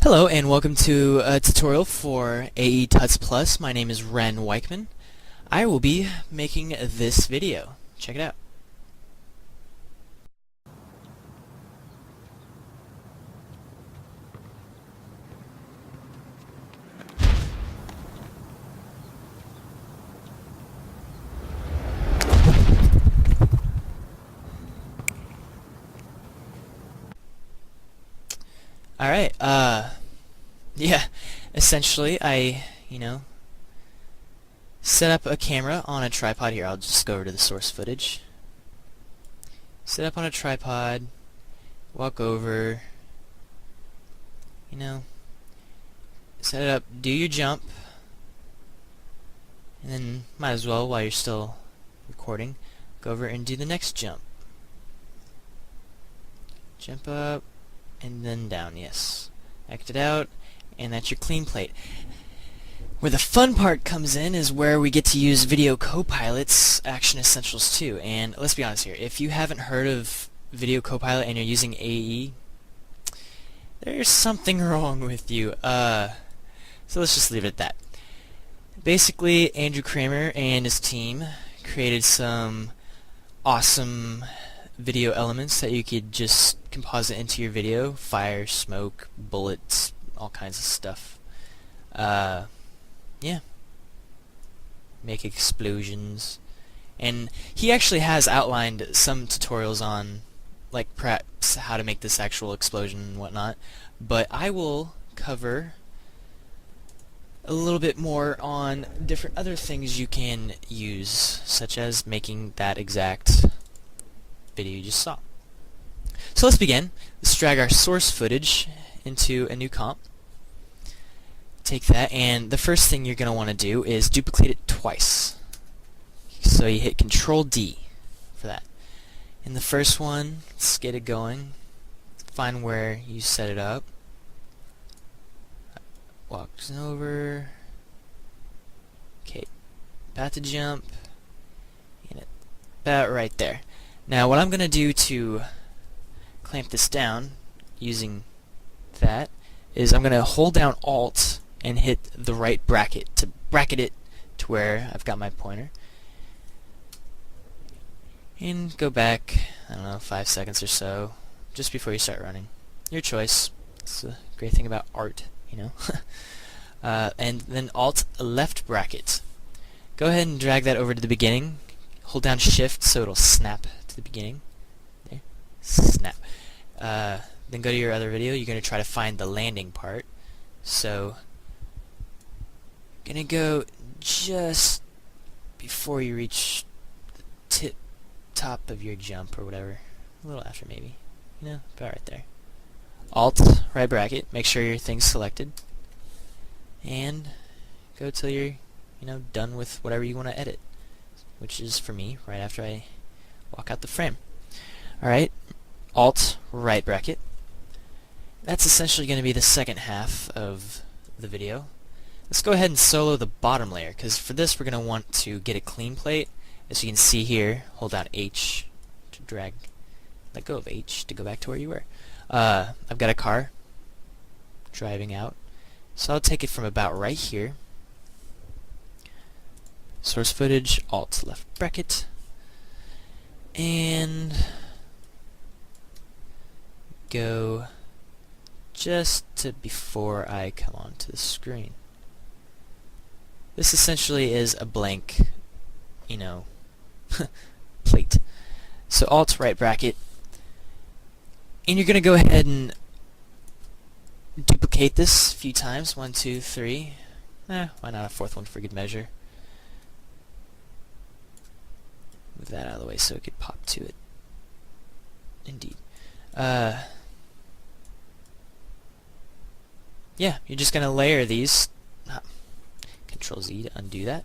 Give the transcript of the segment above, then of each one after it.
Hello and welcome to a tutorial for AE Tuts Plus. My name is Ren Weichman. I will be making this video. Check it out. Alright, yeah, essentially I, set up a camera on a tripod here. I'll just go over to the source footage. Set up on a tripod, walk over, set it up, do your jump, and then might as well, while you're still recording, go over and do the next jump. Jump up, and then down, yes. Act it out, and that's your clean plate. Where the fun part comes in is where we get to use Video Copilot's Action Essentials 2. And let's be honest here, if you haven't heard of Video Copilot and you're using AE, there's something wrong with you. So let's just leave it at that. Basically, Andrew Kramer and his team created some awesome video elements that you could just composite into your video. Fire, smoke, bullets, all kinds of stuff. Yeah. Make explosions. And he actually has outlined some tutorials on, like, perhaps how to make this actual explosion and whatnot. But I will cover a little bit more on different other things you can use, such as making that exact video you just saw. So let's begin. Let's drag our source footage into a new comp. Take that, and the first thing you're going to want to do is duplicate it twice. So you hit Control D for that. In the first one, let's get it going. Find where you set it up. Walks over. Okay, about to jump. And about right there. Now what I'm going to do to clamp this down using that is I'm going to hold down Alt and hit the right bracket to bracket it to where I've got my pointer. And go back, I don't know, 5 seconds or so, just before you start running. Your choice. It's the great thing about art, and then Alt left bracket. Go ahead and drag that over to the beginning. Hold down Shift so it'll snap to the beginning. There. Snap. Then go to your other video. You're going to try to find the landing part. So, gonna go just before you reach the top of your jump or whatever. A little after maybe. About right there. Alt, right bracket, make sure your thing's selected. And go till you're, done with whatever you want to edit. Which is, for me, right after I walk out the frame. Alright, Alt, right bracket. That's essentially going to be the second half of the video. Let's go ahead and solo the bottom layer, because for this we're going to want to get a clean plate. As you can see here, hold down H to drag, let go of H to go back to where you were. I've got a car driving out, so I'll take it from about right here. Source footage, Alt left bracket, and go just to before I come onto the screen. This essentially is a blank, plate. So Alt right bracket, and you're going to go ahead and duplicate this a few times. 1, 2, 3. Why not a fourth one for good measure? Move that out of the way so it could pop to it. Indeed. Yeah, you're just going to layer these. Control Z to undo that.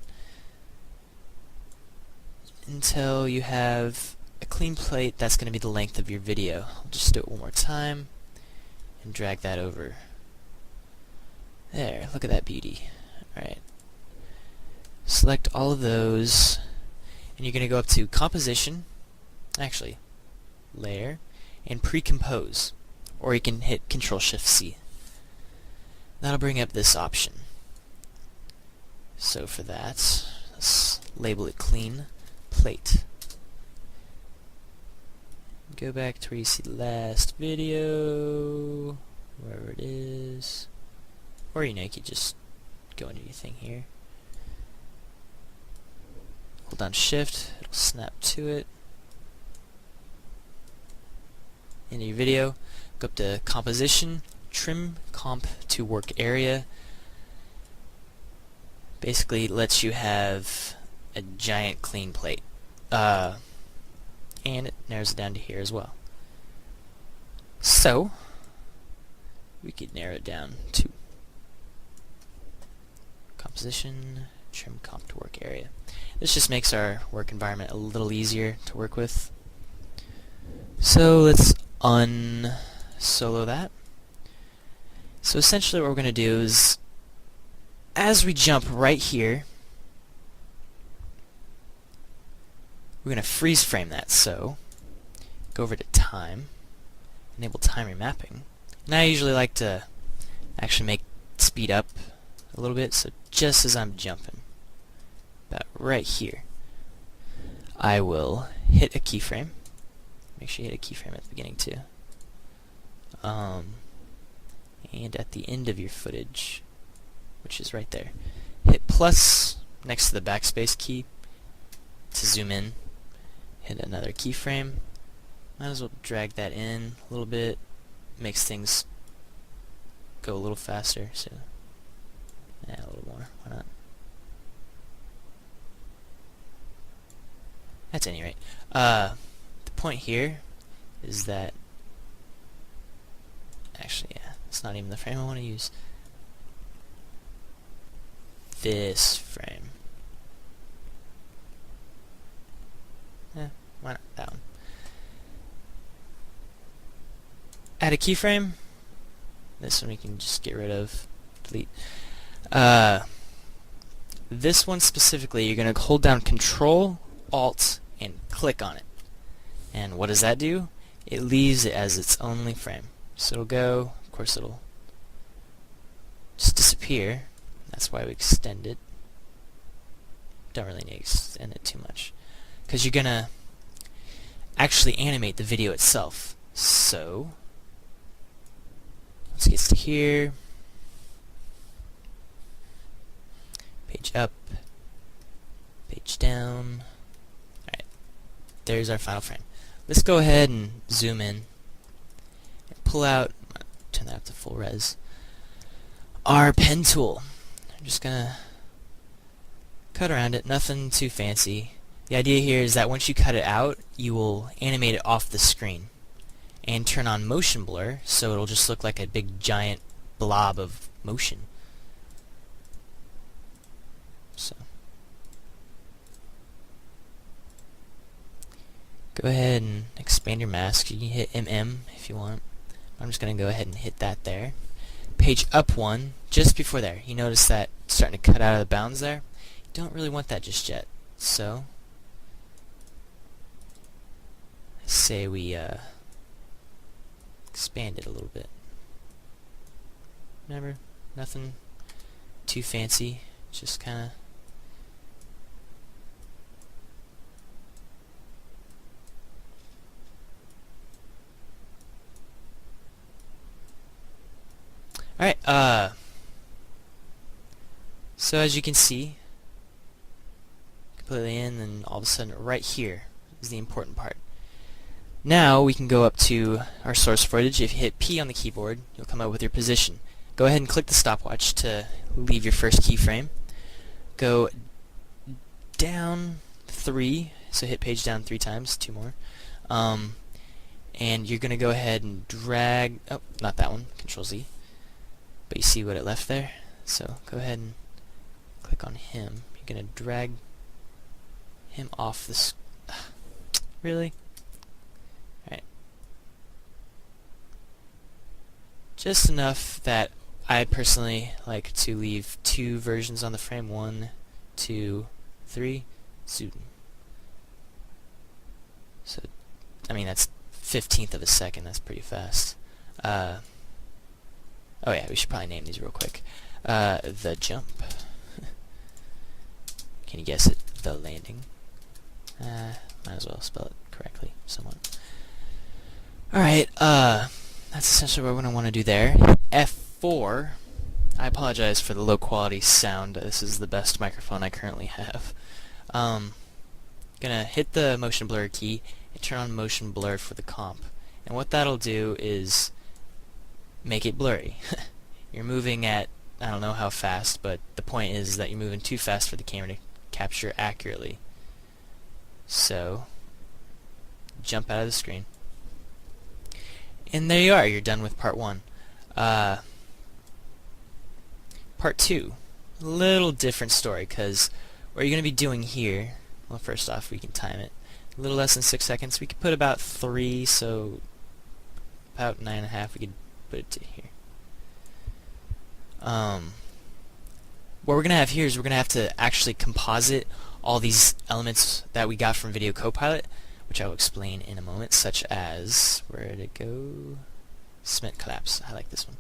Until you have a clean plate that's going to be the length of your video. I'll just do it one more time and drag that over. There, look at that beauty. Alright. Select all of those, and you're going to go up to Composition, actually, Layer, and Pre-Compose. Or you can hit Control-Shift-C. that'll bring up this option. So for that, let's label it clean plate. Go back to where you see the last video, wherever it is, or you could just go into your thing here. Hold down Shift, it'll snap to it. Into your video, go up to Composition, Trim Comp to Work Area. Basically lets you have a giant clean plate. And it narrows it down to here as well. So we could narrow it down to Composition, Trim Comp to Work Area. This just makes our work environment a little easier to work with. So let's unsolo that. So essentially what we're going to do is, as we jump right here, we're going to freeze frame that. So go over to time, enable time remapping. And I usually like to actually make speed up a little bit, so just as I'm jumping, about right here, I will hit a keyframe. Make sure you hit a keyframe at the beginning too. And at the end of your footage, which is right there, hit plus next to the backspace key to zoom in. Hit another keyframe. Might as well drag that in a little bit. Makes things go a little faster. So yeah, a little more. Why not? At any rate, the point here is that actually, yeah, it's not even the frame I want to use. This frame. Why not that one? Add a keyframe. This one we can just get rid of. Delete. This one specifically, you're going to hold down Control, Alt, and click on it. And what does that do? It leaves it as its only frame. So it'll go, of course it'll just disappear. That's why we extend it. Don't really need to extend it too much, because you're going to actually animate the video itself. So let's get to here. Page up, page down. Alright, there's our final frame. Let's go ahead and zoom in and pull out, turn that up to full res, our pen tool. I'm just gonna cut around it, nothing too fancy. The idea here is that once you cut it out, you will animate it off the screen and turn on motion blur, so it'll just look like a big giant blob of motion. So go ahead and expand your mask. You can hit MM if you want. I'm just going to go ahead and hit that there. Page up one, just before there. You notice that it's starting to cut out of the bounds there. You don't really want that just yet. So say we expand it a little bit. Remember, nothing too fancy, just kind of alright, so as you can see, completely in, and all of a sudden right here is the important part. Now we can go up to our source footage. If you hit P on the keyboard, you'll come up with your position. Go ahead and click the stopwatch to leave your first keyframe. Go down 3, so hit page down 3 times, 2 more. And you're going to go ahead and drag, oh, not that one, Control Z. But you see what it left there? So go ahead and click on him. You're going to drag him off the really? Alright. Just enough that I personally like to leave 2 versions on the frame. 1, 2, 3, zoom. So, I mean, that's 1/15 of a second. That's pretty fast. Oh yeah, we should probably name these real quick. The jump. Can you guess it? The landing. Might as well spell it correctly, somewhat. Alright, that's essentially what we're going to want to do there. F4. I apologize for the low quality sound. This is the best microphone I currently have. Gonna hit the motion blur key and turn on motion blur for the comp. And what that'll do is make it blurry. You're moving at, I don't know how fast, but the point is that you're moving too fast for the camera to capture accurately. So, jump out of the screen. And there you are, you're done with part 1. Part 2, a little different story, because what you're going to be doing here, well, first off, we can time it. A little less than 6 seconds. We could put about 3, so about 9.5, we could put it to here. What we're going to have here is we're going to have to actually composite all these elements that we got from Video Copilot, which I will explain in a moment, such as, where did it go? Cement collapse. I like this one.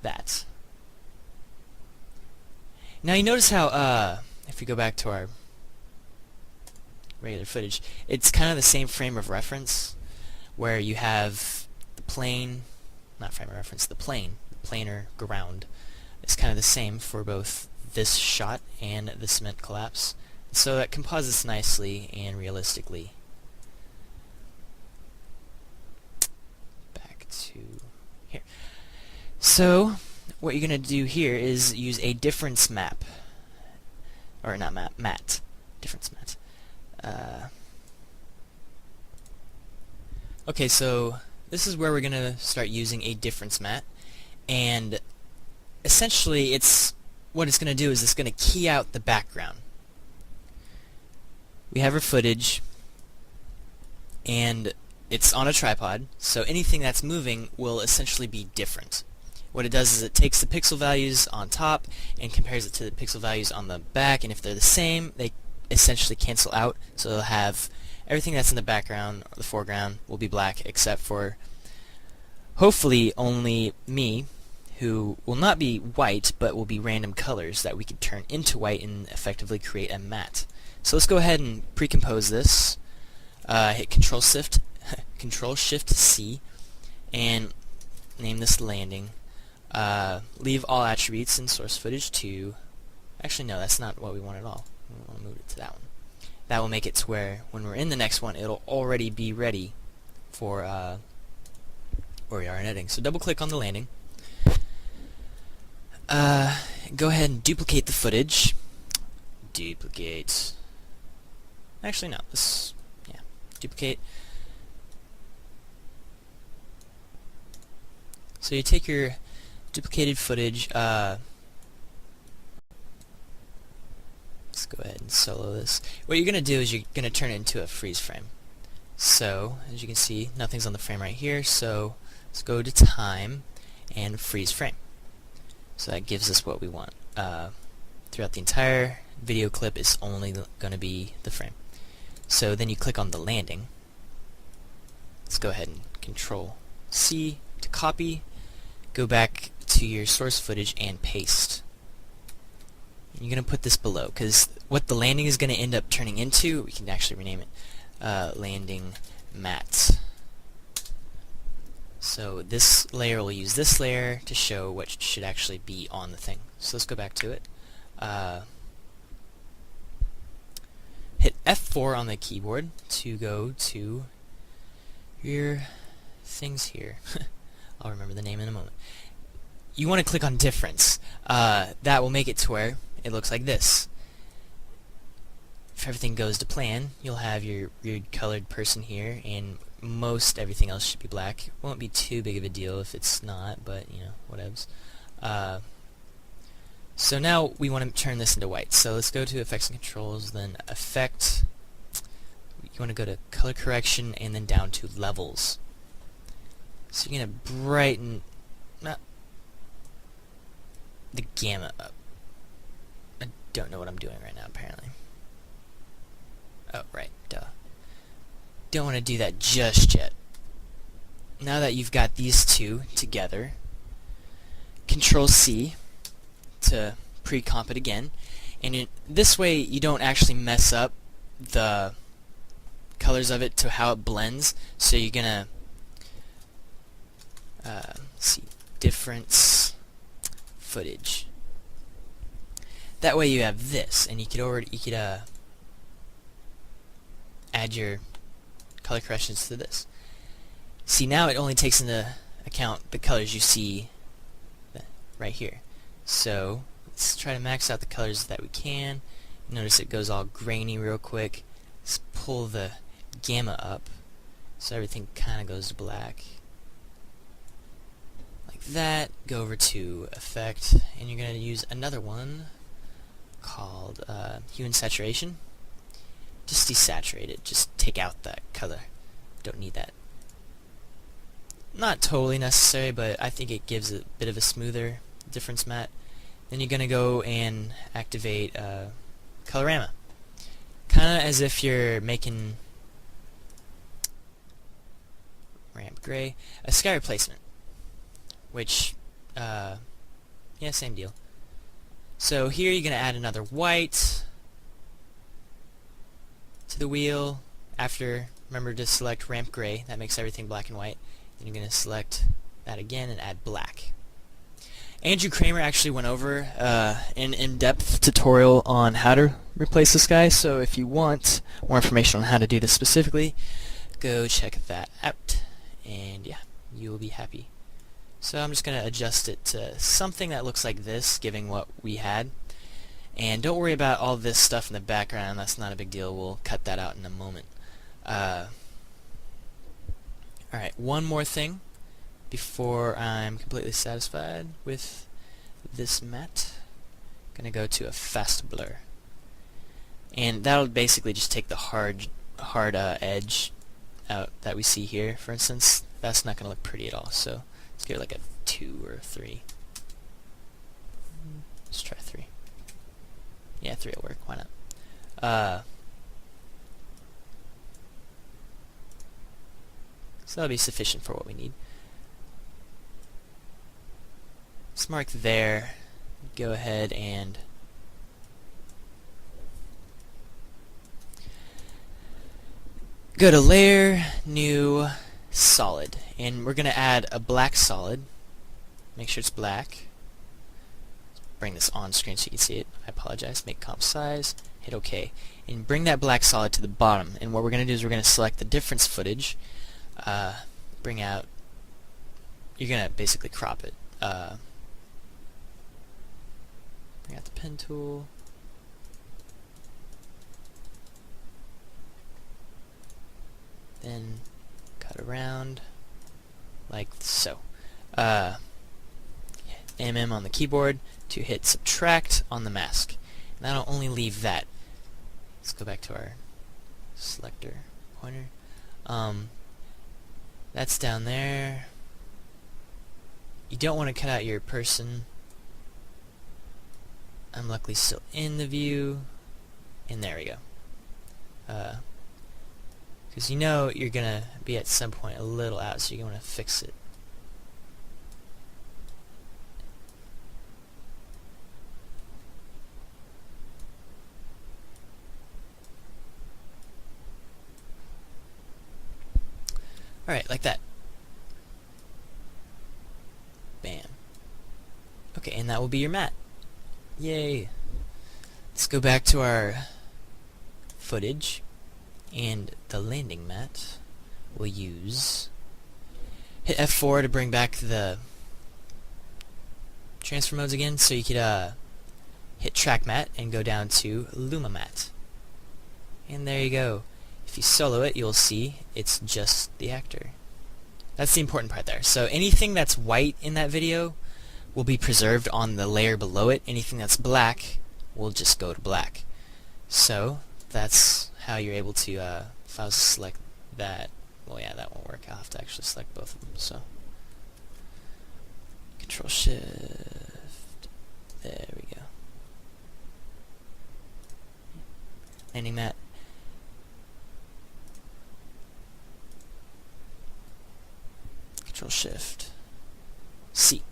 That. Now you notice how, if we go back to our regular footage, it's kind of the same frame of reference, where you have the plane, not frame of reference, the plane, the planar ground. It's kind of the same for both this shot and the cement collapse. So that composites nicely and realistically. Back to here. So what you're going to do here is use a difference map. Or not map, mat. Difference mat. Okay, so this is where we're going to start using a difference mat. And essentially what it's going to do is it's going to key out the background. We have our footage, and it's on a tripod, so anything that's moving will essentially be different. What it does is it takes the pixel values on top and compares it to the pixel values on the back, and if they're the same, they essentially cancel out, so they'll have everything that's in the background or the foreground will be black, except for hopefully only me, who will not be white, but will be random colors that we could turn into white and effectively create a matte. So let's go ahead and pre-compose this. Hit Control-Shift-C and name this landing. Leave all attributes in source footage to... Actually, no, that's not what we want at all. We want to move it to that one. That will make it to where when we're in the next one, it'll already be ready for where we are in editing. So double-click on the landing. Go ahead and duplicate the footage. Duplicate. Actually, no. Duplicate. So you take your duplicated footage. Let's go ahead and solo this. What you're going to do is you're going to turn it into a freeze frame. So, as you can see, nothing's on the frame right here, so let's go to time and freeze frame. So that gives us what we want. Throughout the entire video clip, it's only going to be the frame. So then you click on the landing. Let's go ahead and Control-C to copy. Go back to your source footage and paste. And you're going to put this below, because what the landing is going to end up turning into, we can actually rename it, landing matte. So this layer will use this layer to show what should actually be on the thing. So let's go back to it. Hit F4 on the keyboard to go to your things here. I'll remember the name in a moment. You want to click on difference. That will make it to where it looks like this. If everything goes to plan, you'll have your weird colored person here, and most everything else should be black. Won't be too big of a deal if it's not, but you know, whatevs. So now we want to turn this into white. So let's go to Effects and Controls, then Effect. You want to go to Color Correction, and then down to Levels. So you're going to brighten the gamma up. I don't know what I'm doing right now, apparently. Oh, right, duh. Don't want to do that just yet. now that you've got these two together, Control C to pre-comp it again, and this way you don't actually mess up the colors of it to how it blends. So you're gonna see difference footage. That way you have this, and you could add your color corrections to this. See, now it only takes into account the colors you see right here. So let's try to max out the colors that we can. Notice it goes all grainy real quick. Let's pull the gamma up so everything kind of goes to black. Like that. Go over to Effect, and you're going to use another one called Hue and Saturation. Just desaturate it. Just take out that color. Don't need that. Not totally necessary, but I think it gives a bit of a smoother difference matte. Then you're going to go and activate Colorama. Kind of as if you're making ramp gray, a sky replacement, which, yeah, same deal. So here you're going to add another white to the wheel. After, remember to select ramp gray, that makes everything black and white. Then you're going to select that again and add black. Andrew Kramer actually went over an in-depth tutorial on how to replace this guy, so if you want more information on how to do this specifically, go check that out, and yeah, you will be happy. So I'm just going to adjust it to something that looks like this, given what we had. And don't worry about all this stuff in the background, that's not a big deal, we'll cut that out in a moment. Alright, one more thing before I'm completely satisfied with this matte. I'm going to go to a fast blur. And that'll basically just take the hard edge out that we see here, for instance. That's not going to look pretty at all, so let's give it like a 2 or a 3. Let's try 3. Yeah, 3 will work, why not? So that'll be sufficient for what we need. Let's mark there. Go ahead and go to Layer, New, Solid. And we're going to add a black solid. Make sure it's black. Bring this on screen so you can see it. I apologize. Make comp size. Hit OK. And bring that black solid to the bottom. And what we're going to do is we're going to select the difference footage. Bring out... You're going to basically crop it. Bring out the pen tool. Then cut around like so. MM on the keyboard to hit subtract on the mask. And that'll only leave that. Let's go back to our selector pointer. That's down there. You don't want to cut out your person. I'm luckily still in the view. And there we go. Because you know you're going to be at some point a little out, so you're going to fix it. Alright, like that. Bam. Okay, and that will be your matte. Yay. Let's go back to our footage, and the landing matte we'll use. Hit F4 to bring back the transfer modes again, so you could hit track matte and go down to Luma matte. And there you go. If you solo it, you'll see it's just the actor. That's the important part there. So anything that's white in that video will be preserved on the layer below it. Anything that's black will just go to black. So that's how you're able to, if I was to select that, well yeah, that won't work. I'll have to actually select both of them. So Control Shift, there we go. Landing matte. Shift C.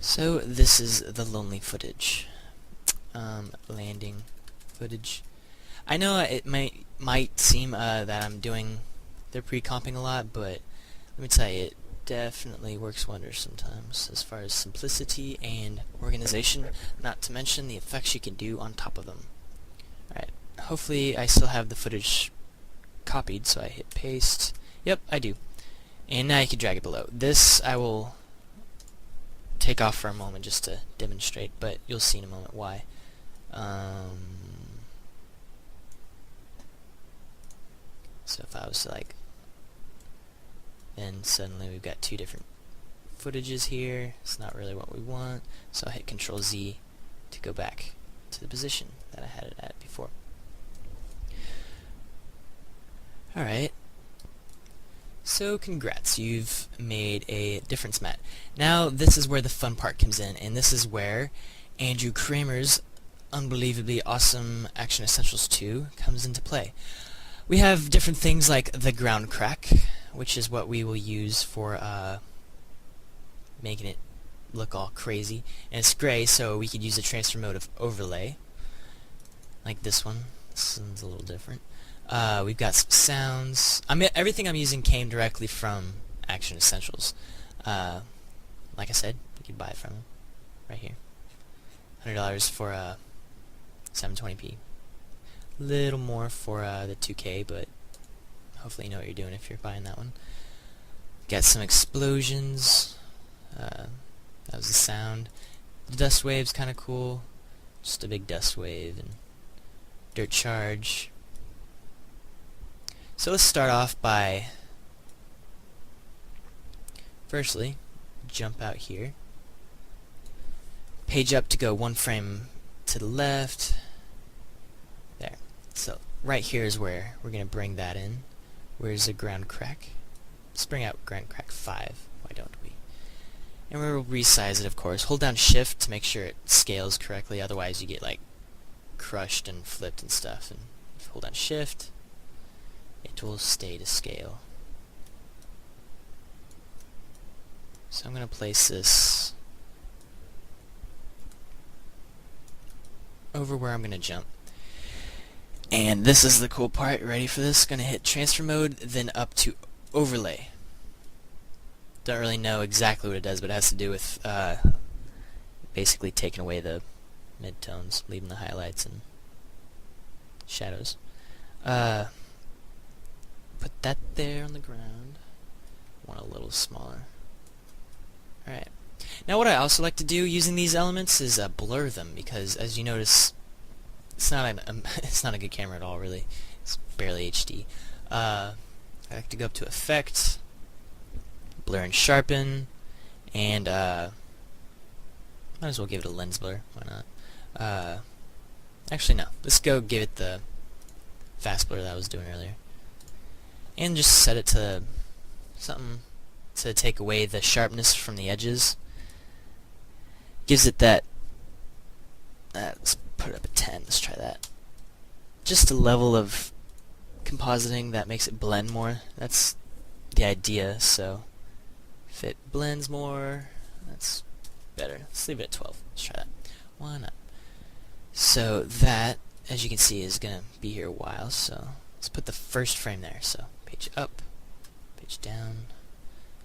So this is the lonely footage. Landing footage. I know it might seem that I'm doing the pre-comping a lot, but let me tell you, it definitely works wonders sometimes as far as simplicity and organization, not to mention the effects you can do on top of them. Alright, hopefully I still have the footage copied, so I hit paste. Yep, I do. And now you can drag it below. This I will take off for a moment just to demonstrate, but you'll see in a moment why. So if I was to like, then suddenly we've got two different footages here. It's not really what we want, so I hit Control Z to go back to the position that I had it at before. Alright, so congrats, you've made a difference mat. Now this is where the fun part comes in, and this is where Andrew Kramer's unbelievably awesome Action Essentials 2 comes into play. We have different things like the ground crack, which is what we will use for making it look all crazy. And it's gray, so we could use a transfer mode of overlay, like this one. This one's a little different. We've got some sounds. Everything I'm using came directly from Action Essentials. Like I said, you can buy it from them right here. $100 for 720p. Little more for the 2K, but hopefully you know what you're doing if you're buying that one. Got some explosions. That was the sound. The dust wave's kind of cool. Just a big dust wave and dirt charge. So let's start off by firstly jump out here. Page up to go one frame to the left. There. So right here is where we're going to bring that in. Where's the ground crack? Let's bring out ground crack 5. Why don't we? And we'll resize it, of course. Hold down Shift to make sure it scales correctly. Otherwise you get like crushed and flipped and stuff. And if you hold down Shift, it will stay to scale. So I'm going to place this over where I'm going to jump. And this is the cool part. Ready for this? Going to hit transfer mode, then up to overlay. Don't really know exactly what it does, but it has to do with basically taking away the midtones, leaving the highlights and shadows. Put that there on the ground. Want a little smaller. Alright. Now what I also like to do using these elements is blur them, because as you notice, it's not a good camera at all, really. It's barely HD. I like to go up to Effect, Blur and Sharpen, and might as well give it a lens blur. Why not? Actually, no. Let's go give it the fast blur that I was doing earlier. And just set it to something to take away the sharpness from the edges. Gives it that, let's put it up at 10, let's try that. Just a level of compositing that makes it blend more. That's the idea, so if it blends more, that's better. Let's leave it at 12, let's try that. Why not? So that, as you can see, is going to be here a while, so let's put the first frame there. So page up, page down.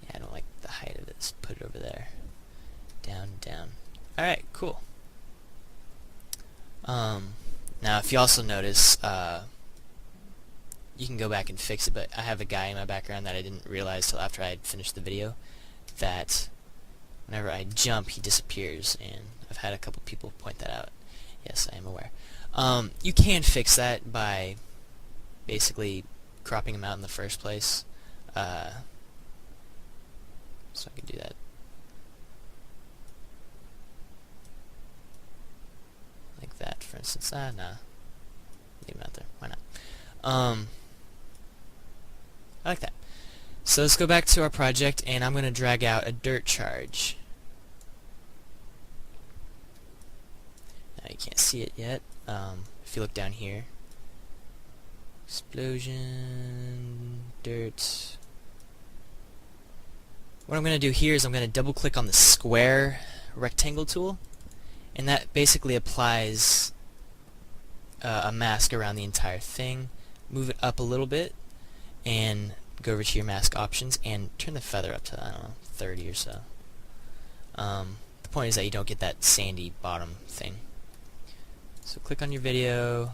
Yeah, I don't like the height of it. Let's put it over there. Down, down. Alright, cool. Now if you also notice, you can go back and fix it, but I have a guy in my background that I didn't realize till after I had finished the video, that whenever I jump he disappears, and I've had a couple people point that out. Yes, I am aware. You can fix that by basically cropping him out in the first place. So I can do that. Like that, for instance. Nah. Leave him out there. Why not? I like that. So let's go back to our project, and I'm going to drag out a dirt charge. Now you can't see it yet. If you look down here, explosion, dirt, What I'm going to do here is I'm going to double click on the square rectangle tool, and that basically applies a mask around the entire thing. Move it up a little bit and go over to your mask options and turn the feather up to, I don't know, 30 or so. The point is that you don't get that sandy bottom thing. So click on your video.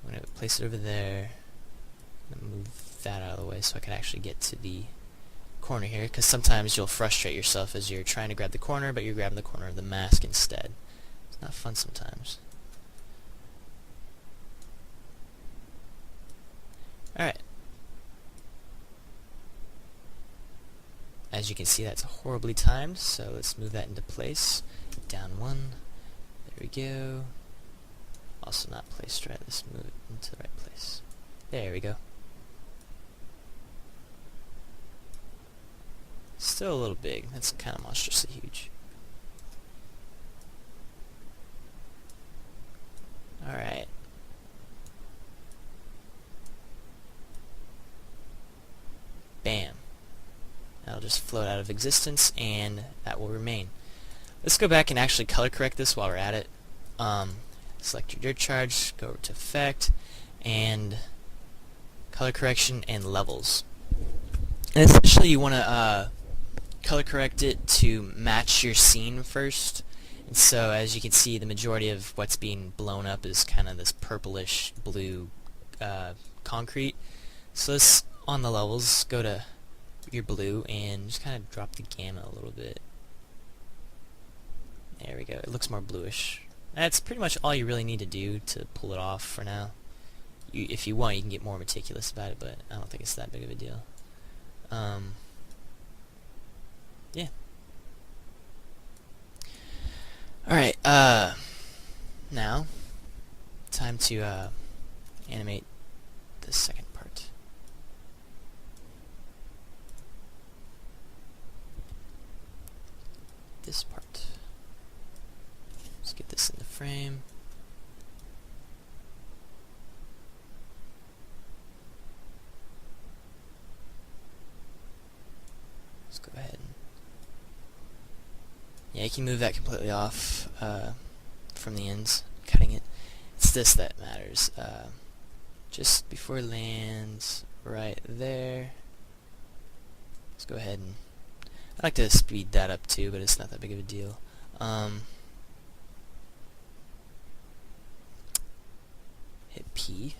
I'm going to place it over there. I'm going to move that out of the way so I can actually get to the corner here, because sometimes you'll frustrate yourself as you're trying to grab the corner, but you're grabbing the corner of the mask instead. It's not fun sometimes. Alright. As you can see, that's horribly timed, so let's move that into place. Down one. There we go. Also not placed right. Let's move it into the right place. There we go. Still a little big. That's kind of monstrously huge. Alright. Bam. That'll just float out of existence, and that will remain. Let's go back and actually color correct this while we're at it. Select your dirt charge, go over to Effect, and Color Correction and Levels. And essentially you want to color correct it to match your scene first. And so as you can see, the majority of what's being blown up is kind of this purplish blue concrete. So let's, on the levels, go to your blue and just kind of drop the gamma a little bit. There we go. It looks more bluish. That's pretty much all you really need to do to pull it off for now. If you want, you can get more meticulous about it, but I don't think it's that big of a deal. Yeah. Alright, now, time to animate the second part. This part. Let's get this in the frame. Let's go ahead and... yeah, you can move that completely off from the ends, cutting it. It's this that matters. Just before it lands right there. Let's go ahead and... I like to speed that up too, but it's not that big of a deal. Hit P.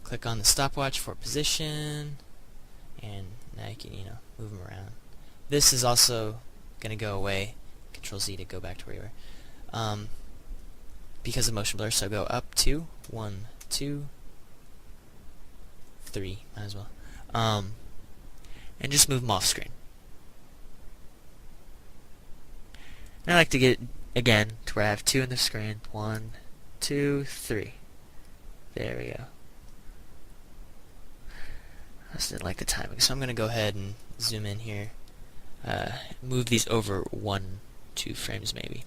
Click on the stopwatch for position, and now you can, move them around. This is also going to go away. Control Z to go back to where you were. Because of motion blur, so go up 2, 1, 2, 3, might as well. And just move them off screen. And I like to get it again to where I have 2 in the screen. 1, 2, 3. There we go. I just didn't like the timing, so I'm going to go ahead and zoom in here. Move these over 1, 2 frames maybe.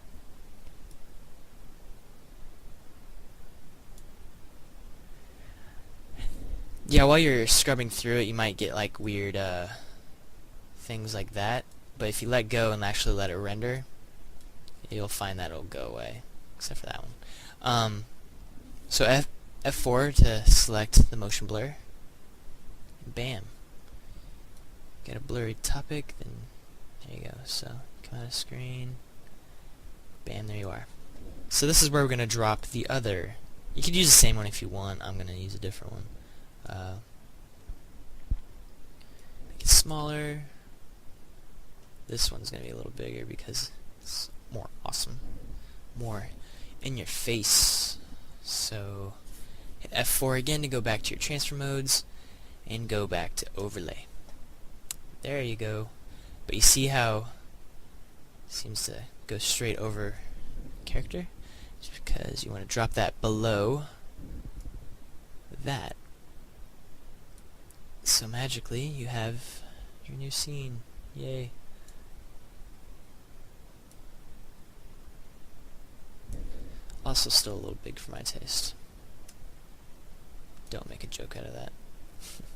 Yeah, while you're scrubbing through it, you might get like weird things like that. But if you let go and actually let it render, you'll find that it'll go away, except for that one. So F4 to select the motion blur. Bam. Get a blurry topic, then there you go. So come out of screen. Bam, there you are. So this is where we're going to drop the other. You could use the same one if you want. I'm going to use a different one. Make it smaller. This one's going to be a little bigger because it's more awesome. More in your face. So hit F4 again to go back to your transfer modes and go back to overlay. There you go. But you see how it seems to go straight over character? It's because you want to drop that below that. So magically you have your new scene. Yay. Also still a little big for my taste. Don't make a joke out of that.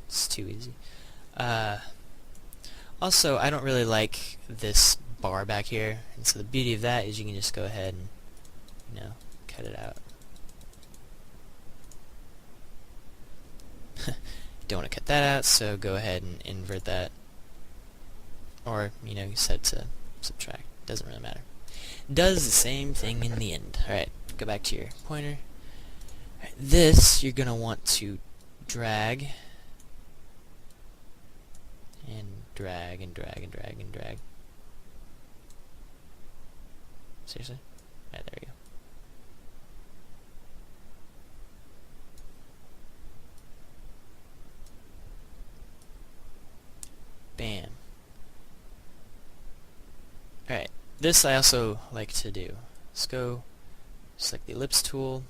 It's too easy. Also, I don't really like this bar back here, and so the beauty of that is you can just go ahead and, cut it out. Don't want to cut that out, so go ahead and invert that. Or, set to subtract. Doesn't really matter. Does the same thing in the end. Alright, go back to your pointer. Right, this, you're going to want to drag, and drag, and drag, and drag, and drag. Seriously? Alright, there you go. Bam. Alright, this I also like to do. Let's go select the ellipse tool.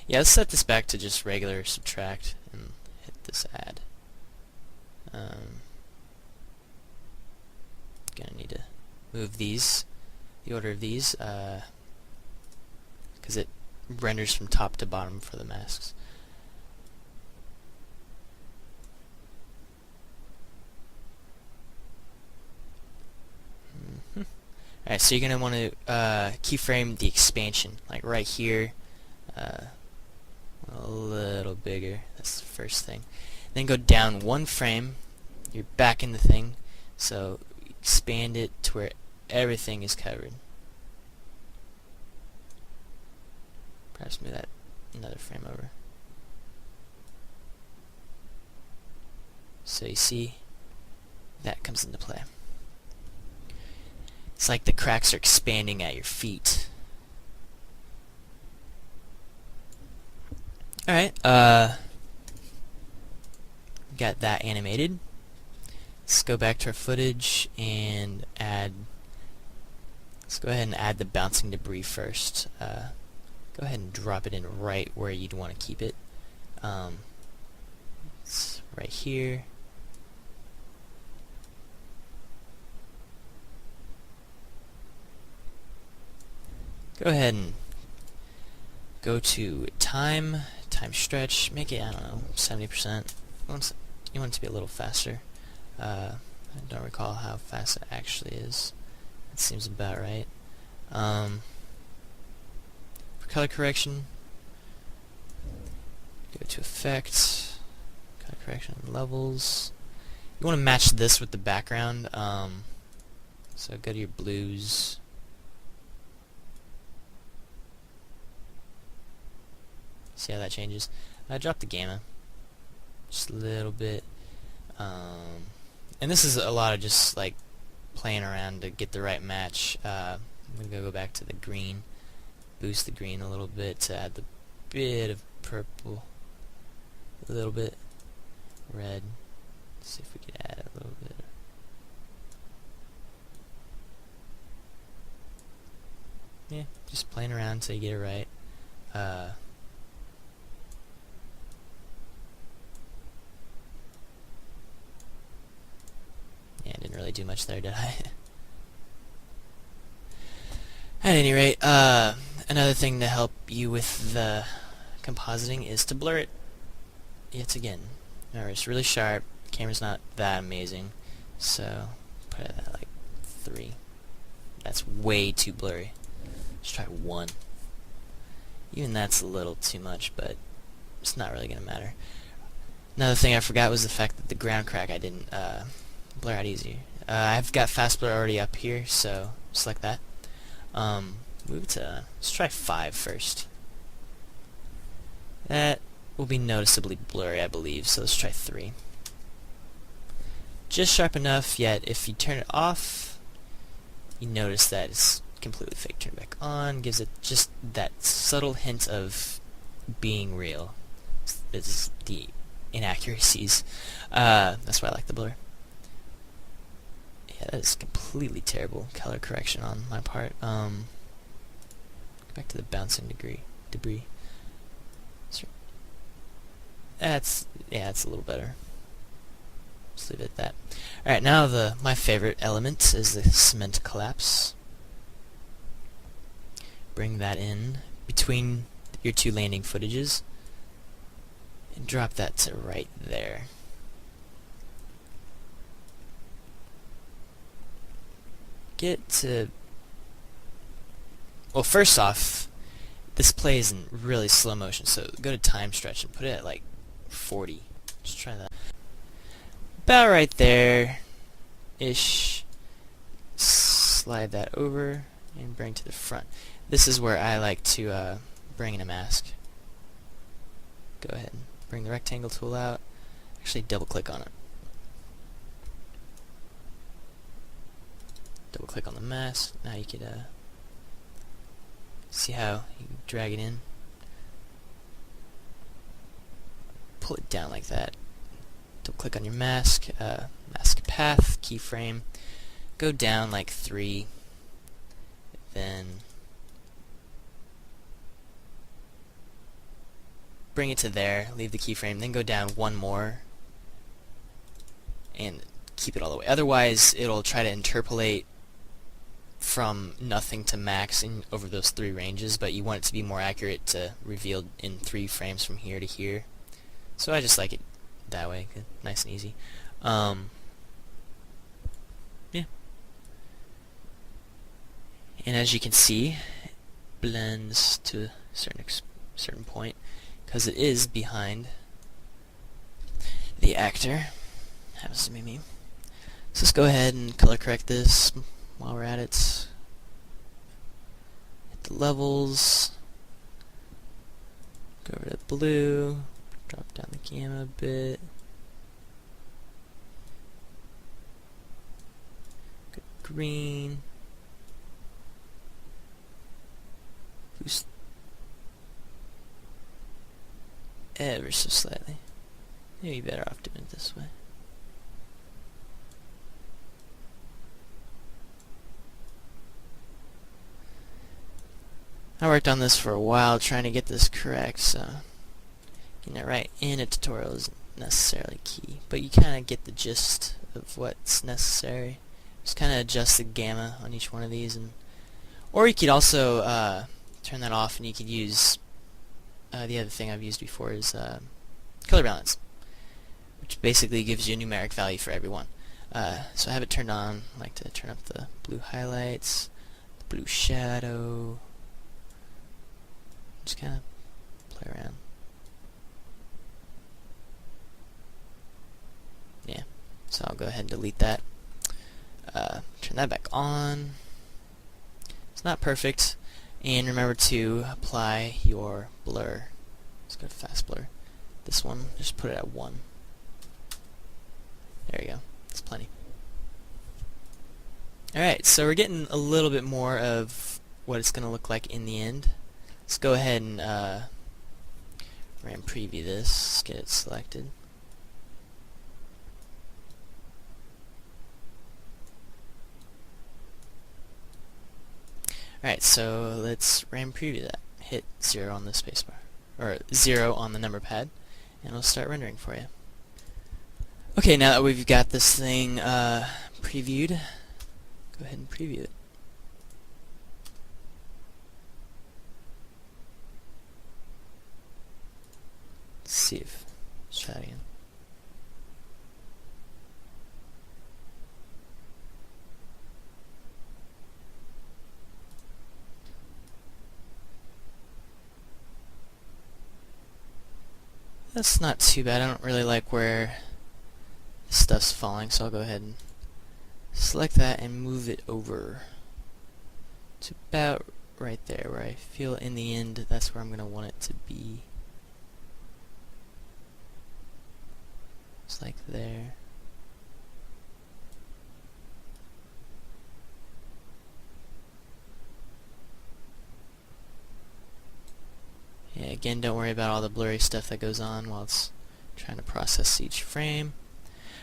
Yeah, let's set this back to just regular subtract and hit this add. Gonna need to move these, the order of these, because it renders from top to bottom for the masks. Alright, so you're going to want to keyframe the expansion, like right here, a little bigger. That's the first thing. Then go down one frame, you're back in the thing, so expand it to where everything is covered. Perhaps move that another frame over. So you see, that comes into play. It's like the cracks are expanding at your feet. Alright, got that animated. Let's go back to our footage and let's go ahead and add the bouncing debris first. Go ahead and drop it in right where you'd want to keep it. It's right here. Go ahead and go to time stretch, make it, I don't know, 70%. You want it to be a little faster. I don't recall how fast it actually is. That seems about right. For color correction, go to effect, color correction levels. You want to match this with the background, so go to your blues. See how that changes? Drop the gamma just a little bit, and this is a lot of just like playing around to get the right match. I'm gonna go back to the green, boost the green a little bit to add the bit of purple, a little bit red. Let's see if we can add a little bit. Yeah, just playing around until you get it right. Yeah, I didn't really do much there, did I? At any rate, another thing to help you with the compositing is to blur it yet again. Remember, it's really sharp. The camera's not that amazing, so put it at like 3. That's way too blurry. Let's try 1. Even that's a little too much, but it's not really going to matter. Another thing I forgot was the fact that the ground crack I didn't blur out easier. I've got fast blur already up here, so select that. Move it to, let's try 5 first. That will be noticeably blurry, I believe, so let's try 3. Just sharp enough, yet if you turn it off, you notice that it's completely fake. Turn it back on, gives it just that subtle hint of being real. It's the inaccuracies. That's why I like the blur. Yeah, that is completely terrible color correction on my part. Go back to the bouncing debris. That's a little better. Just leave it at that. Alright, now my favorite element is the cement collapse. Bring that in between your two landing footages. drop that to right there. Get to... Well, first off, this plays in really slow motion, so go to time stretch and put it at like 40. Just try that. About right there-ish. Slide that over and bring to the front. This is where I like to bring in a mask. Go ahead and bring the rectangle tool out. Actually, double click on it. Double click on the mask. Now you could see how you can drag it in. Pull it down like that. Double click on your mask. Mask path, keyframe. Go down like 3. Then bring it to there. Leave the keyframe. Then go down 1 more. And keep it all the way. Otherwise, it'll try to interpolate from nothing to max over those 3 ranges, but you want it to be more accurate to reveal in 3 frames from here to here. So I just like it that way, nice and easy. Yeah. And as you can see, it blends to a certain point because it is behind the actor. Happens to be me. So let's go ahead and color correct this. While we're at it, hit the levels, go over to blue, drop down the gamma a bit, go green, boost ever so slightly. Maybe better off doing it this way. I worked on this for a while trying to get this correct, so getting it right in a tutorial isn't necessarily key, but you kind of get the gist of what's necessary. Just kind of adjust the gamma on each one of these, and or you could also turn that off and you could use the other thing I've used before is color balance, which basically gives you a numeric value for every one. So I have it turned on. I like to turn up the blue highlights, the blue shadow. Just kind of play around. Yeah, so I'll go ahead and delete that. Turn that back on. It's not perfect, and remember to apply your blur. Let's go to fast blur. This one, just put it at 1. There you go. That's plenty. Alright, so we're getting a little bit more of what it's going to look like in the end. Let's go ahead and RAM preview this. Let's get it selected. Alright, so let's RAM preview that. Hit 0 on the spacebar, or 0 on the number pad, and it'll start rendering for you. Okay, now that we've got this thing previewed, go ahead and preview it. Let's see if, let's try that again. That's not too bad. I don't really like where this stuff's falling, so I'll go ahead and select that and move it over to about right there, where I feel in the end that's where I'm going to want it to be. It's like there. Yeah, again, don't worry about all the blurry stuff that goes on while it's trying to process each frame.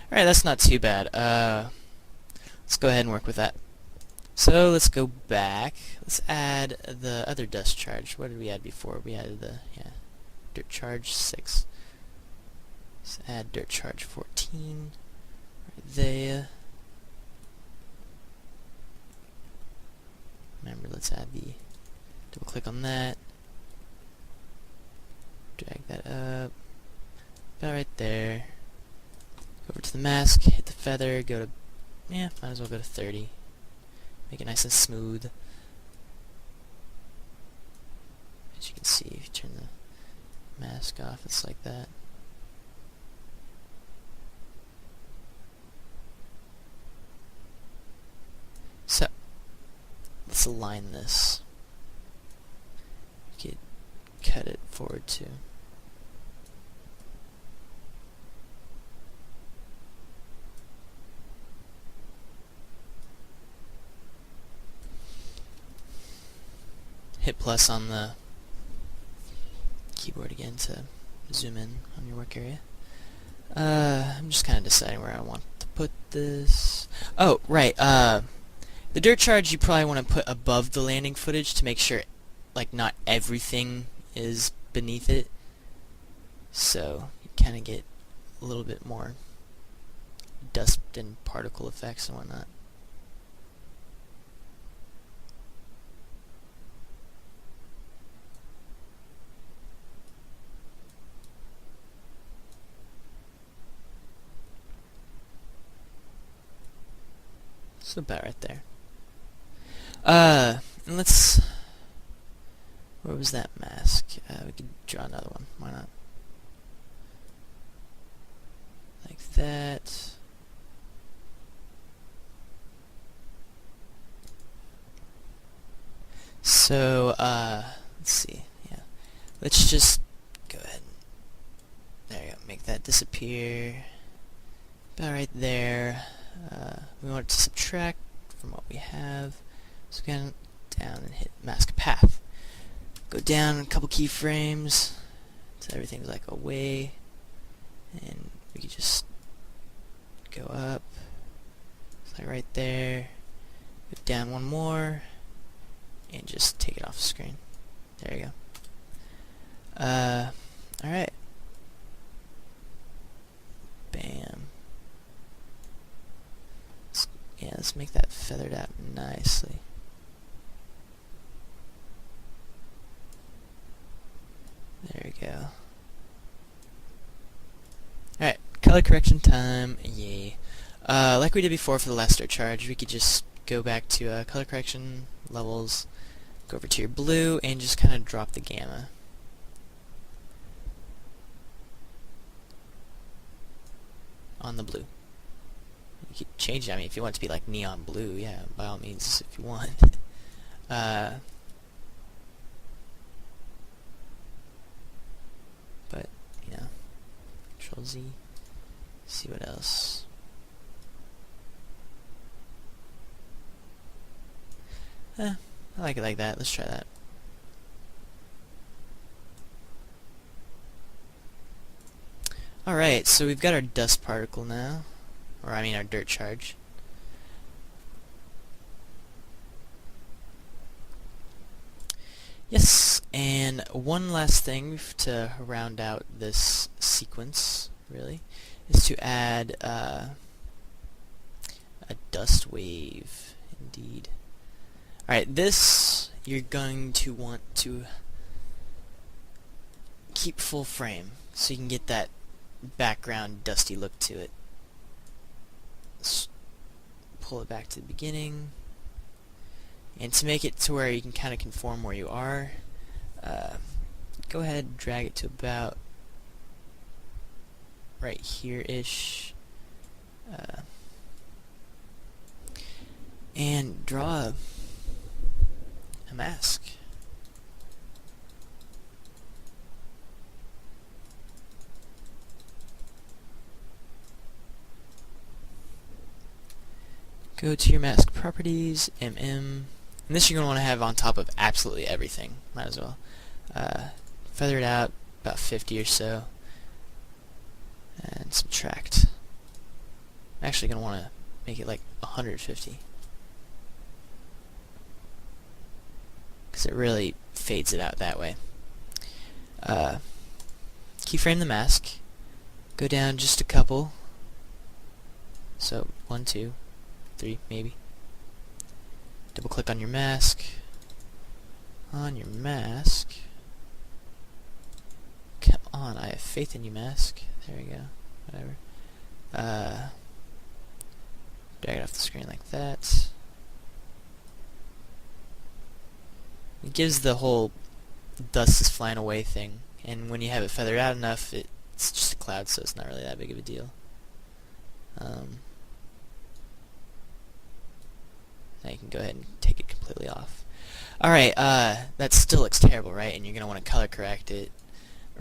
Alright, that's not too bad. Let's go ahead and work with that. So let's go back. Let's add the other dust charge. What did we add before? We added the dirt charge 6. Let's add dirt charge 14 right there. Remember, let's add the double click on that. Drag that up. about right there. Go over to the mask, hit the feather, go to, might as well go to 30. Make it nice and smooth. As you can see, if you turn the mask off, it's like that. So, let's align this. You could cut it forward too. Hit plus on the keyboard again to zoom in on your work area. I'm just kind of deciding where I want to put this. Oh, right. The dirt charge you probably want to put above the landing footage to make sure, like, not everything is beneath it. So you kind of get a little bit more dust and particle effects and whatnot. So about right there. And let's... Where was that mask? We could draw another one. Why not? Like that. So, let's see. Yeah. Let's just go ahead and... There you go. Make that disappear. About right there. We want it to subtract from what we have. So we go down and hit mask path. Go down a couple keyframes so everything's like away, and we can just go up. It's like right there. Go down one more, and just take it off the screen. There you go. Alright. Bam. Let's make that feathered out nicely. There we go. Alright, color correction time. Yay. Like we did before for the last dirt charge, we could just go back to color correction, levels, go over to your blue, and just kind of drop the gamma. On the blue. You could change it, I mean, if you want it to be like neon blue, yeah, by all means, if you want. But, you know, Control Z, see what else. I like it like that, let's try that. Alright, so we've got our dust particle now. Or I mean our dirt charge. Yes, and one last thing to round out this sequence, really, is to add a dust wave, indeed. Alright, this you're going to want to keep full frame, so you can get that background dusty look to it. Pull it back to the beginning, and to make it to where you can kind of conform where you are, go ahead and drag it to about right here-ish, and draw a mask. Go to your mask properties, and this you're going to want to have on top of absolutely everything, might as well. Feather it out, about 50 or so, and subtract. I'm actually going to want to make it like 150, because it really fades it out that way. Keyframe the mask, go down just a couple, so 1, 2, 3 maybe. Double click on your mask. On your mask. Come on, I have faith in you, mask. There we go. Whatever. Drag it off the screen like that. It gives the whole dust is flying away thing, and when you have it feathered out enough, it's just a cloud, so it's not really that big of a deal. Now you can go ahead and take it completely off. Alright, that still looks terrible, right? And you're going to want to color correct it,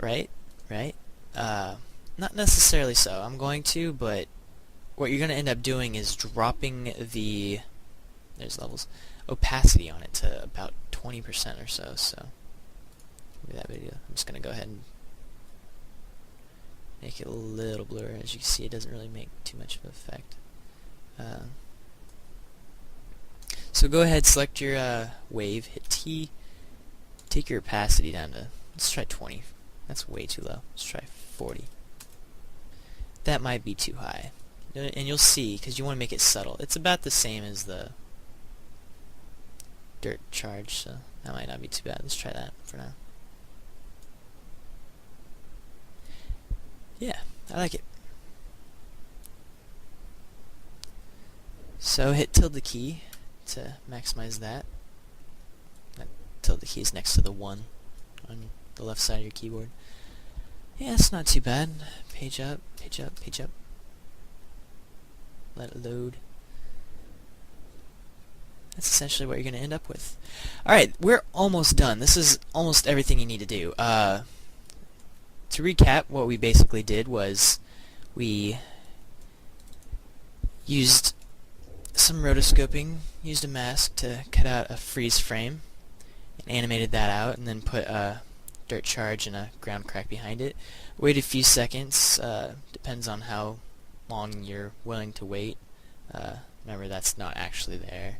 right? Right? Not necessarily so. I'm going to, but what you're going to end up doing is dropping the, there's levels, opacity on it to about 20% or so, so maybe that video. I'm just going to go ahead and make it a little blurry. As you can see, it doesn't really make too much of an effect. So go ahead, select your wave, hit T, take your opacity down to, let's try 20. That's way too low. Let's try 40. That might be too high. And you'll see, because you want to make it subtle. It's about the same as the dirt charge, so that might not be too bad. Let's try that for now. Yeah, I like it. So hit tilde key to maximize that. That tilde key is next to the 1 on the left side of your keyboard. Yeah, it's not too bad. Page up, page up, page up. Let it load. That's essentially what you're going to end up with. Alright, we're almost done. This is almost everything you need to do. To recap, what we basically did was we used some rotoscoping, used a mask to cut out a freeze frame, and animated that out, and then put a dirt charge and a ground crack behind it. Wait a few seconds, depends on how long you're willing to wait. Remember, that's not actually there.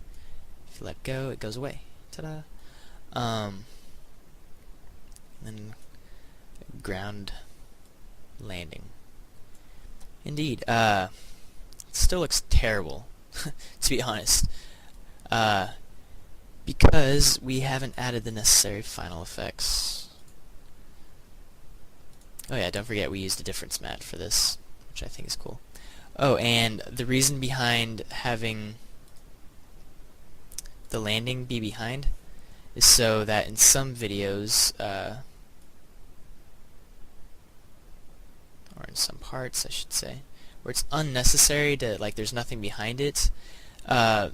If you let go, it goes away. Ta-da! Then ground landing. Indeed, it still looks terrible, to be honest, because we haven't added the necessary final effects. Oh yeah, don't forget we used a difference mat for this, which I think is cool. Oh, and the reason behind having the landing be behind is so that in some videos, or in some parts I should say, where it's unnecessary to, like, there's nothing behind it,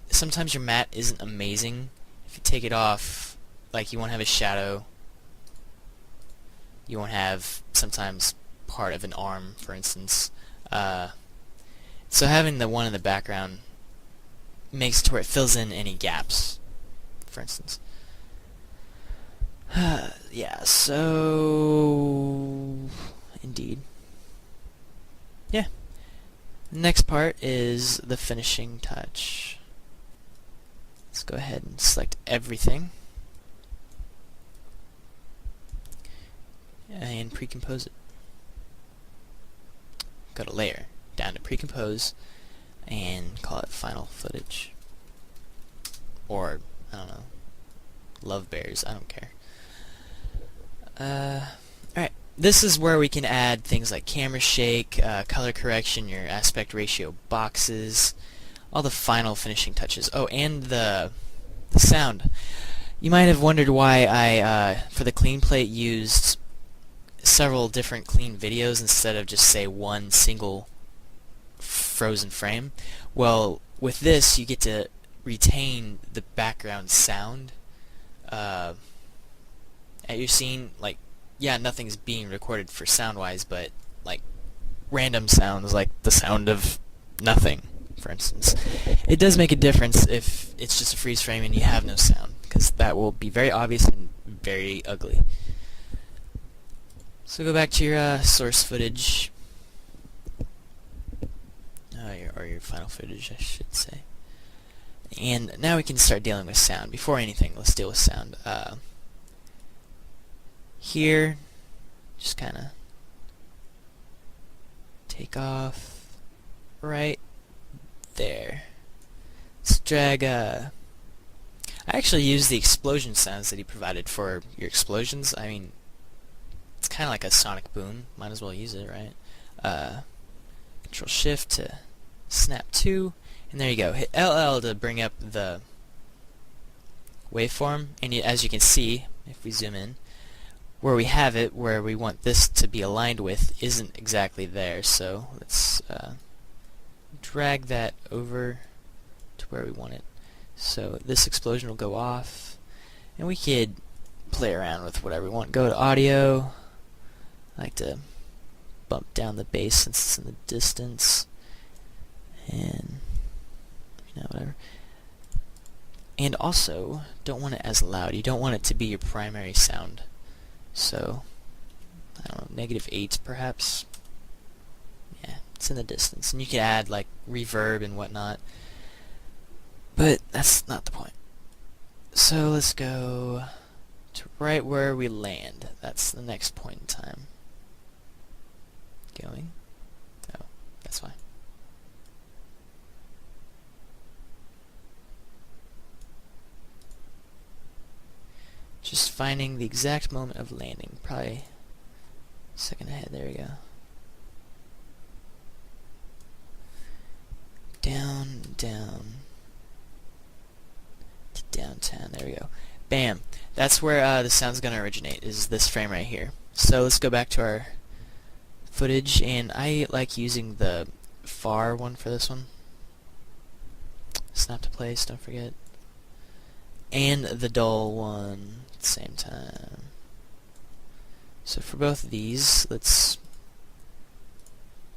sometimes your mat isn't amazing. If you take it off, like, you won't have a shadow, you won't have sometimes part of an arm, for instance. So having the one in the background makes it to where it fills in any gaps, for instance. Yeah, so indeed. Yeah. Next part is the finishing touch. Let's go ahead and select everything and pre-compose it. Go to layer, down to pre-compose, and call it final footage. Or, I don't know, love bears, I don't care. Alright, this is where we can add things like camera shake, color correction, your aspect ratio boxes, all the final finishing touches. Oh, and the sound. You might have wondered why I, for the clean plate, used several different clean videos instead of just, say, one single frozen frame. Well, with this you get to retain the background sound at your scene. Like, yeah, nothing's being recorded for sound-wise, but like random sounds, like the sound of nothing, for instance. It does make a difference if it's just a freeze frame and you have no sound, because that will be very obvious and very ugly. So go back to your source footage, or your final footage, I should say. And now we can start dealing with sound. Before anything, let's deal with sound. Here, just kind of take off right there. Let's drag, I actually use the explosion sounds that he provided for your explosions. I mean, it's kind of like a sonic boom. Might as well use it, right? Control Shift to snap to, and there you go. Hit LL to bring up the waveform, and as you can see, if we zoom in, where we have it, where we want this to be aligned with, isn't exactly there. So let's drag that over to where we want it. So this explosion will go off, and we could play around with whatever we want. Go to audio. I like to bump down the bass since it's in the distance, and whatever. And also, don't want it as loud. You don't want it to be your primary sound. So, I don't know, -8 perhaps. Yeah, it's in the distance. And you can add like reverb and whatnot. But that's not the point. So let's go to right where we land. That's the next point in time. Going. Oh, that's why. Just finding the exact moment of landing. Probably a second ahead. There we go. Down, down to downtown. There we go. Bam. That's where the sound's going to originate, is this frame right here. So let's go back to our footage, and I like using the far one for this one. Snap to place, don't forget. And the dull one at the same time. So for both of these, let's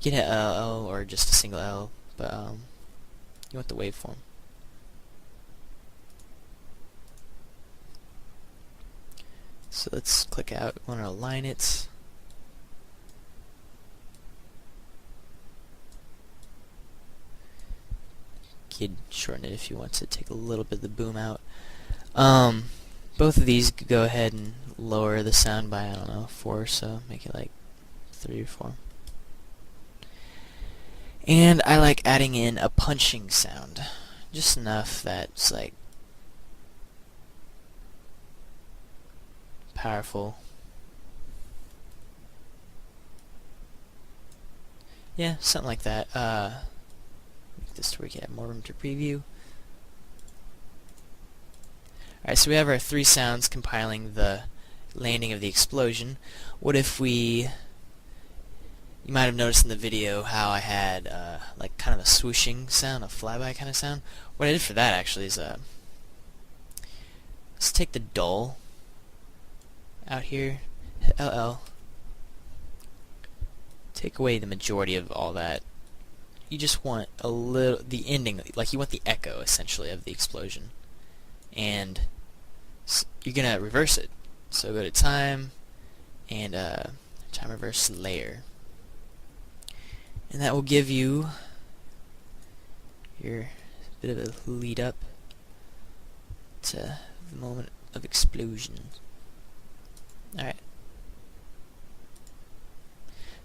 get an L or just a single L, but you want the waveform. So let's click out. We want to align it. You could shorten it if you want to take a little bit of the boom out. Both of these go ahead and lower the sound by, I don't know, 4 or so. Make it like 3 or 4. And I like adding in a punching sound. Just enough that it's like powerful. Yeah, something like that. Make this to where we can have more room to preview. Alright, so we have our 3 sounds compiling the landing of the explosion. What if we... You might have noticed in the video how I had like kind of a swooshing sound, a flyby kind of sound. What I did for that actually is let's take the dull out here, hit LL, take away the majority of all that. You just want a little, the ending, like you want the echo essentially of the explosion, and you're gonna reverse it. So go to time and time reverse layer. And that will give you your bit of a lead up to the moment of explosion. Alright.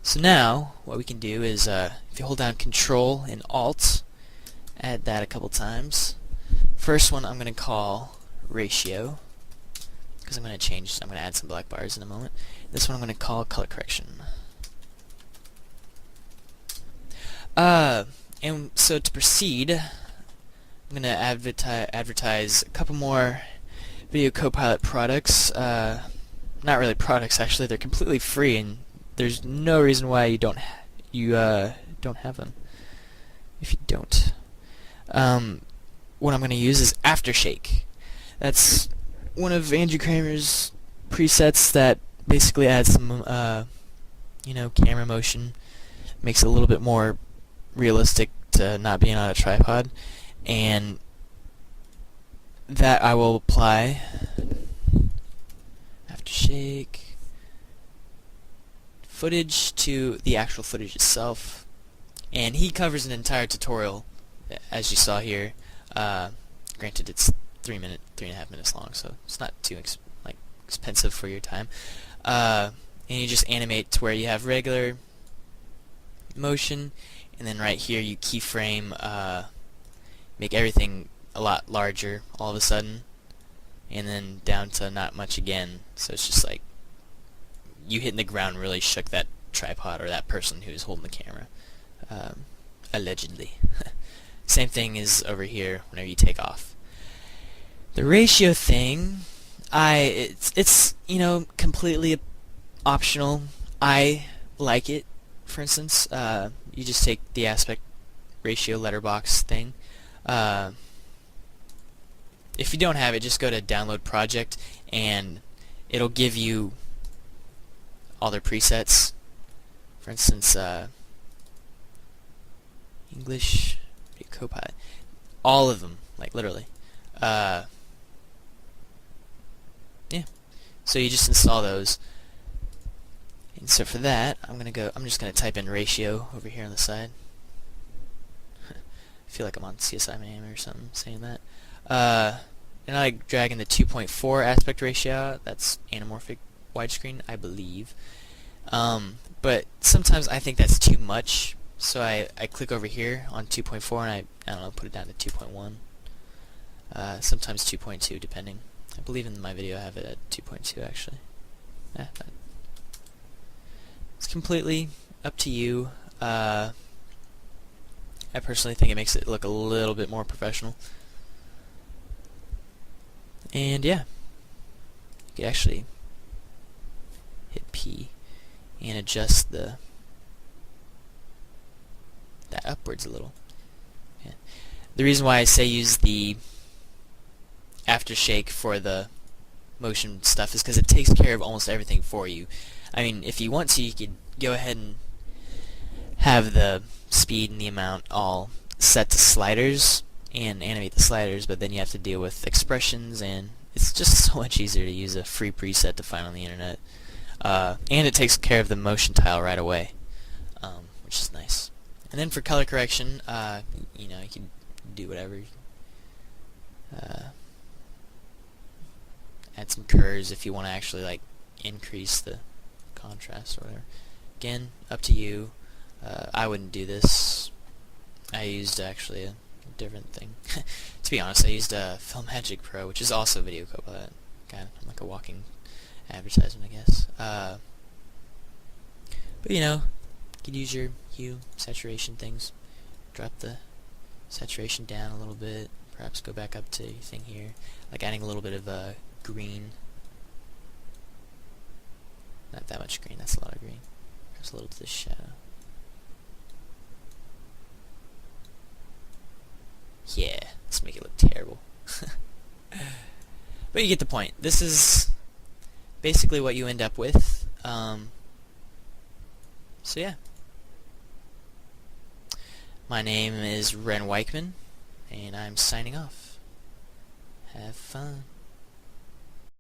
So now, what we can do is, if you hold down Control and Alt, add that a couple times. First one I'm going to call Ratio, because I'm going to add some black bars in a moment. This one I'm going to call Color Correction. And so to proceed, I'm going to advertise a couple more Video Copilot products. Not really products, actually. They're completely free, and there's no reason why you don't have them. If you don't, what I'm going to use is Aftershake. That's one of Andrew Kramer's presets that basically adds some, camera motion, makes it a little bit more realistic to not being on a tripod, and that I will apply Aftershake footage to the actual footage itself, and he covers an entire tutorial as you saw here. Granted, it's 3.5 minutes long, so it's not too expensive for your time. And you just animate to where you have regular motion, and then right here you keyframe, make everything a lot larger all of a sudden, and then down to not much again. So it's just like you hitting the ground really shook that tripod or that person who's holding the camera. Allegedly. Same thing is over here whenever you take off. The ratio thing, it's completely optional. I like it. For instance, you just take the aspect ratio letterbox thing. If you don't have it, just go to download project and it'll give you all their presets. For instance, English Copilot, all of them, like literally. Yeah. So you just install those. And so for that, I'm just gonna type in ratio over here on the side. I feel like I'm on CSI Miami or something saying that. And I drag in the 2.4 aspect ratio out. That's anamorphic widescreen, I believe. But sometimes I think that's too much, so I click over here on 2.4 and I don't know, put it down to 2.1. Sometimes 2.2, depending. I believe in my video I have it at 2.2 actually. It's completely up to you. I personally think it makes it look a little bit more professional. And yeah, you could actually hit P and adjust that upwards a little. Yeah. The reason why I say use the aftershake for the motion stuff is because it takes care of almost everything for you. I mean, if you want to, you could go ahead and have the speed and the amount all set to sliders and animate the sliders, but then you have to deal with expressions, and it's just so much easier to use a free preset to find on the internet. And it takes care of the motion tile right away, which is nice. And then for color correction, you can do whatever. Add some curves if you want to actually like increase the contrast or whatever. Again, up to you. I wouldn't do this. I used actually a different thing. To be honest, I used Filmagic Pro, which is also Video Copilot. Kind of like a walking advertisement, I guess. But you could use your hue, saturation things. Drop the saturation down a little bit. Perhaps go back up to your thing here, like adding a little bit of green. Not that much green. That's a lot of green. Perhaps a little to the shadow. Yeah, let's make it look terrible. But you get the point. This is basically what you end up with. So yeah. My name is Ren Weichman, and I'm signing off. Have fun.